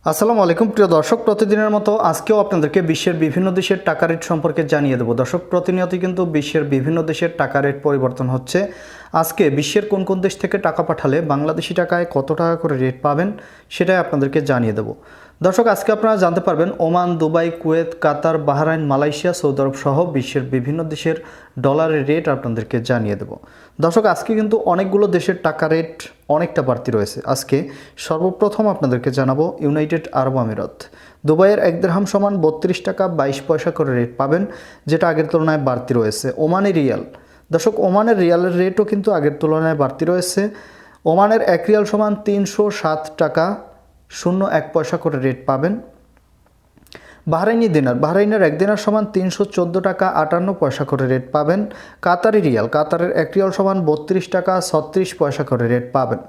আসসালামু আলাইকুম প্রিয় দর্শক, প্রতিদিনের মতো আজকেও আপনাদেরকে বিশ্বের বিভিন্ন দেশের টাকা রেট সম্পর্কে জানিয়ে দেবো। দর্শক, প্রতিনিয়তই কিন্তু বিশ্বের বিভিন্ন দেশের টাকা রেট পরিবর্তন হচ্ছে। আজকে বিশ্বের কোন কোন দেশ থেকে টাকা পাঠালে বাংলাদেশি টাকায় কত টাকা করে রেট পাবেন সেটাই আপনাদেরকে জানিয়ে দেবো। দর্শক, আজকে আপনারা জানতে পারবেন ওমান, দুবাই, কুয়েত, কাতার, বাহরাইন, মালয়েশিয়া, সৌদি আরব সহ বিশ্বের বিভিন্ন দেশের ডলারের রেট আপনাদেরকে জানিয়ে দেবো। দর্শক, আজকে কিন্তু অনেকগুলো দেশের টাকা রেট অনেকটা বাড়তি রয়েছে। আজকে সর্বপ্রথম আপনাদেরকে জানাবো ইউনাইটেড আরব আমিরাত। দুবাইয়ের 1 দিরহাম সমান 32 টাকা 22 পয়সা করে রেট পাবেন, যেটা আগের তুলনায় বাড়তি রয়েছে। ওমানি রিয়াল, দর্শক, ওমানের রিয়ালের রেটও কিন্তু আগের তুলনায় বাড়তি রয়েছে। ওমানের 1 রিয়াল সমান 307 টাকা 01 পয়সা করে রেট পাবেন। বাহরাইনি দিনার, বাহরাইনের 1 দিনার সমান 314 টাকা 58 পয়সা করে রেট পাবেন। কাতারি রিয়াল, কাতারের 1 রিয়াল সমান 32 টাকা 36 পয়সা করে রেট পাবেন।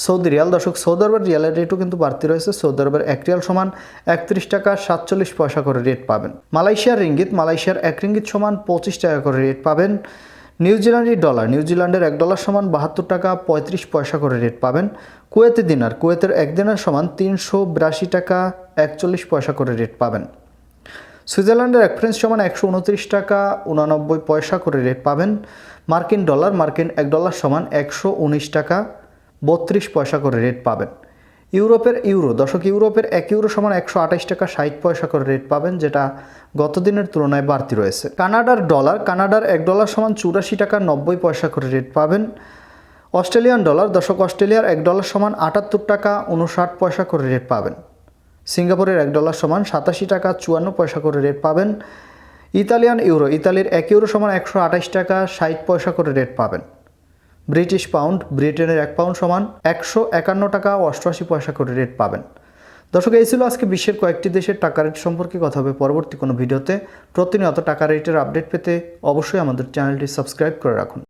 সৌদি রিয়াল, দর্শক, সৌদি আরবের রিয়ালের রেটও কিন্তু বাড়তি রয়েছে। সৌদি আরবের 1 রিয়াল সমান 31 টাকা 47 পয়সা করে রেট পাবেন। মালয়েশিয়ার রিঙ্গিত, মালয়েশিয়ার 1 রিঙ্গিত সমান 25 টাকা করে রেট পাবেন। নিউজিল্যান্ডি ডলার, নিউজিল্যান্ডের 1 ডলার সমান 72 টাকা 35 পয়সা করে রেট পাবেন। কুয়েতি দিনার, কুয়েতের 1 দিনার সমান 382 টাকা 41 পয়সা করে রেট পাবেন। সুইজারল্যান্ডের 1 ফ্রেন্স সমান 129 টাকা 89 পয়সা করে রেট পাবেন। মার্কিন ডলার, মার্কিন 1 ডলার সমান 119 টাকা 32 পয়সা করে রেট পাবেন। ইউরোপের ইউরো, দর্শক, ইউরোপের 1 ইউরো সমান 128 টাকা 60 পয়সা করে রেট পাবেন, যেটা গত দিনের তুলনায় বাড়তি রয়েছে। কানাডার ডলার, কানাডার 1 ডলার সমান 84 টাকা 90 পয়সা করে রেট পাবেন। অস্ট্রেলিয়ান ডলার, দর্শক, অস্ট্রেলিয়ার 1 ডলার সমান 78 টাকা 59 পয়সা করে রেট পাবেন। সিঙ্গাপুরের 1 ডলার সমান 87 টাকা 54 পয়সা করে রেট পাবেন। ইতালিয়ান ইউরো, ইতালির 1 ইউরো সমান 128 টাকা 60 পয়সা করে রেট পাবেন। ব্রিটিশ পাউন্ড, ব্রিটেনের 1 পাউন্ড সমান 151 টাকা 88 পয়সা করে রেট পাবেন। দর্শক, এই ছিল আজকে বিশ্বের কয়েকটি দেশের টাকা রেট সম্পর্কে কথা হবে পরবর্তী কোনো ভিডিওতে। প্রতিনিয়ত টাকা রেটের আপডেট পেতে অবশ্যই আমাদের চ্যানেলটি সাবস্ক্রাইব করে রাখুন।